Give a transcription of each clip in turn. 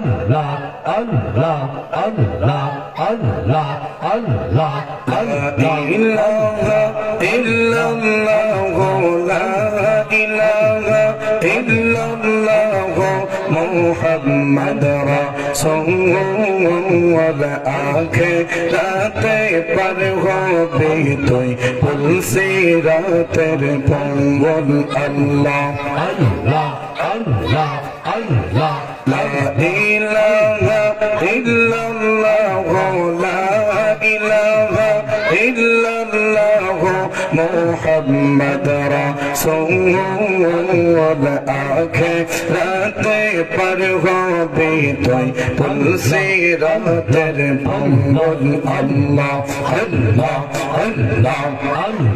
Allah, Allah, Allah, Allah, Allah, لا إله إلا الله لا إله إلا الله محمد رسول الله আখিরাতে পার হবে তুই পুলসিরাতের পঙ্গল আল্লাহ Allah, Allah, Allah, لا إله إلا الله لا إله إلا الله محمد رسول الله আখিরাতে পার হবে তুই পুলসিরাতের পঙ্গল আল্লাহ আল্লাহ আল্লাহ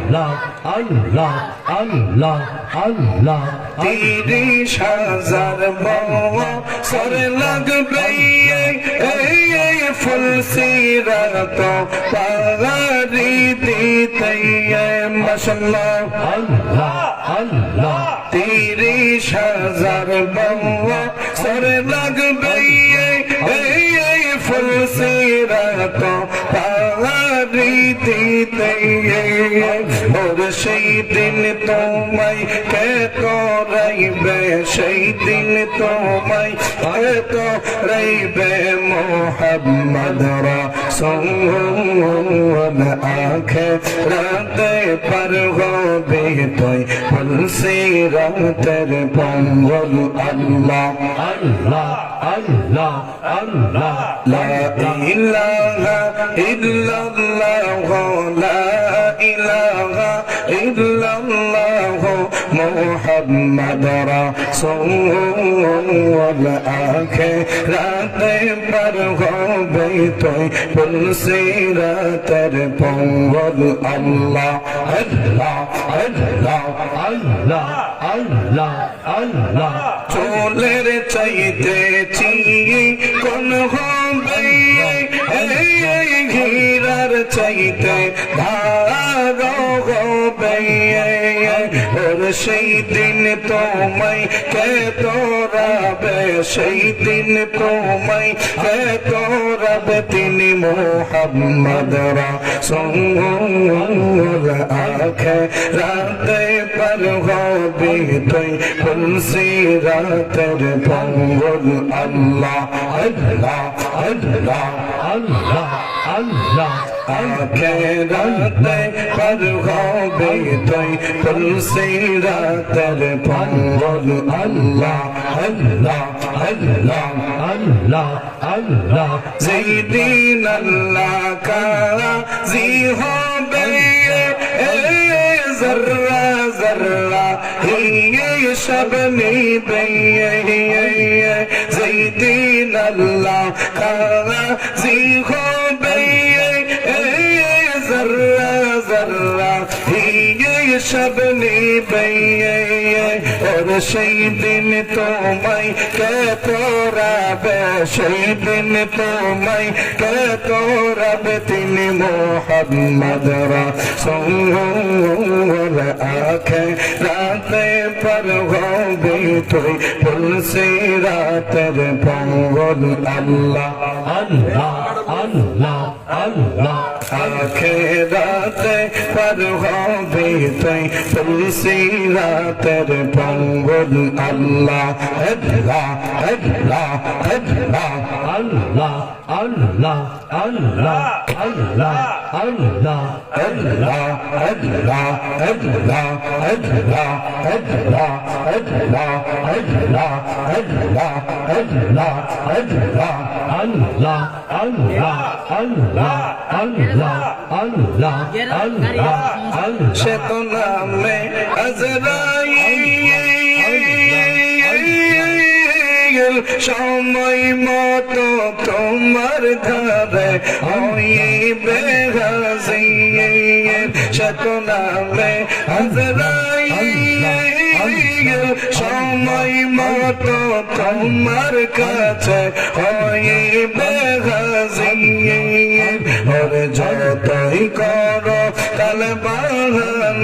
Allah, Allah, Allah, Allah, 30,000 বছর লাগবে এই ফুলসিরাত পাহাড়ি দিতে মাশাআল্লাহ Allah, Allah, 30,000 বছর লাগবে এই ফুলসিরাত পাহাড়ি দিতে ওর সেই দিন তোমায় কে করাইবে সেই দিন তোমায় কে করাইবে মোহাম্মদ রাসূল আখিরাতে পার হবে তুই পুলসিরাতের পঙ্গল আল্লাহ Allah, Allah, Allah, لا إله إلا الله لا إله إلا الله محمد رسول الله আখিরাতে পার হবে তুই পুলসিরাতের পঙ্গল আল্লাহ আল্লাহ আল্লাহ Allah, Allah, Allah, চোলের চাইতে কোন হবে হীরার চাইতে ধার হবে ওর সেই দিন তোমায় কে তোরাবে সেই দিন তোমায় কে তোরাবে তিনি মোহাম্মদ রাসূল আখিরাতে পার হবে তুই পুলসিরাতের পঙ্গল আল্লাহ আল্লাহ আল্লাহ Allah, Allah, আখিরাতে পার হবে তুই পুলসিরাতের পঙ্গল আল্লাহ আল্লাহ আল্লাহ Allah, Allah, যেই দিন আল্লাহ কাজী হবে জর্রা জর্রা সব নিবে যেই দিন আল্লাহ কাজী হবে জর্রা জর্রা সব নিবে ওর সেই দিন তোমায় কে তোরাবে সেই দিন তোমায় কে তোরাবে তিনি মোহাম্মদ রাসূল আখিরাতে পার হবে তুই পুলসিরাতের পঙ্গল আল্লাহ Allah, Allah, Allah, আখিরাতে পার হবে তুই পুলসিরাতের পঙ্গল আল্লাহ আল্লাহ আল্লাহ আল্লাহ Allah, Allah, Allah, Allah, Allah, Allah Allah Allah Allah Allah Allah Allah Allah Allah Allah Allah, Allah, Allah, Allah, Allah, Allah, Allah, সে তো নামে আজরাইল সময় মতো তোমার ধারে হইবে হাজির সে তো নামে আজরাইল সময় মতো তোমার কাছে হইবে হাজির ওরে যতই করো কাল বাহানা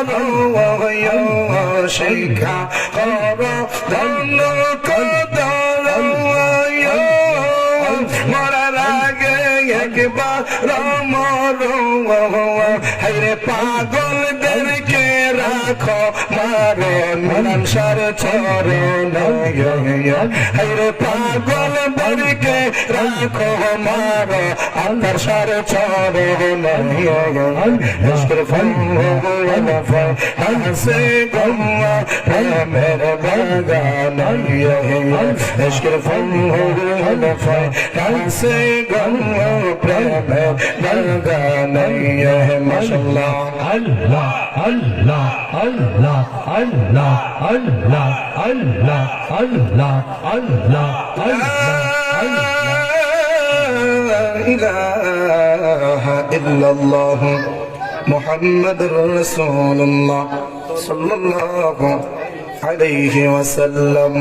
শিক্ষা করো ধন্য কদর মরার আগে একবার মরো হাইরে পাগলদেরকে রাখো মারো মিলানসার চরণ হাইরে পাগলদেরকে রাখো মারো আল্লাহর সার চরণ ইশকের ফল হাসে গম্মা প্রেমের বাগান ইশকের ফল হাসে গম্মা প্রেমের বাগান মাশাআল্লাহ Allah, Allah, Allah, Allah, Allah, Allah, Allah, Allah, Allah, ইলাহা ইল্লাল্লাহ মুহাম্মাদুর রাসূলুল্লাহ সাল্লাল্লাহু আলাইহি ওয়াসাল্লাম